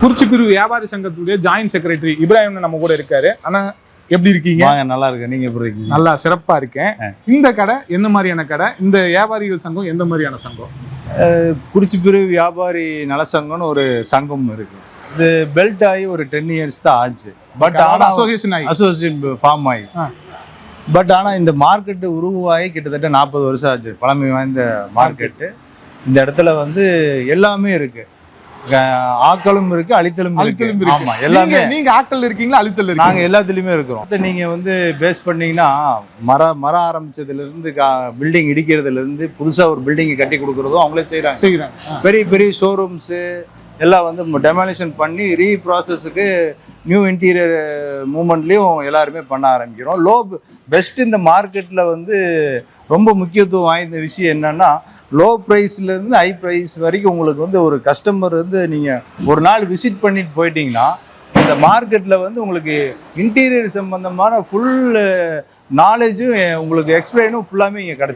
குறிச்சிப்பிரிவு வியாபாரி சங்கத்துடைய joint secretary Ibrahim நம்ம கூட இருக்காரு. ஆனா எப்படி இருக்கீங்க? நல்லா இருக்கேன். நீங்க எப்படி இருக்கீங்க? நல்லா சிறப்பா இருக்கேன். இந்த கடை என்ன மாதிரியான கடை? இந்த வியாபாரிகள் சங்கம் எந்த மாதிரியான சங்கம்? குறிச்சிப்பிரிவு வியாபாரி நலசங்கம்னு ஒரு சங்கம் இருக்கு. இது பெல்ட் ஆகி ஒரு 10 இயர்ஸ் தான் ஆச்சு. பட் ஆனா அசோசியேஷன் ஃபார்ம் ஆகி பட் ஆனா இந்த மார்க்கெட்டு உருவாகி கிட்டத்தட்ட 40 வருஷம் ஆச்சு. பழமை வாய்ந்த மார்க்கெட்டு. இந்த இடத்துல வந்து எல்லாமே இருக்கு. ஆக்களும் இருக்கு, அழித்தலும் இருக்கு. ஆமா, எல்லாமே. நீங்க ஆக்கள் இருக்கீங்களா, அழித்தல் இருக்கீங்க? நாங்க எல்லாத்துலயுமே இருக்கிறோம். நீங்க வந்து பேஸ் பண்ணீங்கன்னா மர ஆரம்பிச்சதுல இருந்து பில்டிங் இடிக்கிறதுல இருந்து புதுசா ஒரு பில்டிங் கட்டி கொடுக்கறதும் அவங்களே செய்யறாங்க. பெரிய பெரிய ஷோரூம்ஸ் எல்லாம் வந்து டெமாலிஷன் பண்ணி ரீப்ராசஸுக்கு நியூ இன்டீரியர் மூவ்மெண்ட்லயும் எல்லாருமே பண்ண ஆரம்பிக்கிறோம். பெஸ்ட் இந்த மார்க்கெட்ல வந்து ரொம்ப முக்கியத்துவம் வாய்ந்த விஷயம் என்னன்னா, லோ ப்ரைஸ்ல இருந்து ஹை ப்ரைஸ் வரைக்கும் உங்களுக்கு வந்து ஒரு கஸ்டமர் வந்து நீங்க ஒரு நாள் விசிட் பண்ணிட்டு போயிட்டீங்கன்னா இந்த மார்க்கெட்ல வந்து உங்களுக்கு இன்டீரியர் சம்பந்தமான ஃபுல் நாலேஜும் உங்களுக்கு எக்ஸ்பிளைனும் ஃபுல்லாமே இங்கே கிடைக்கும்.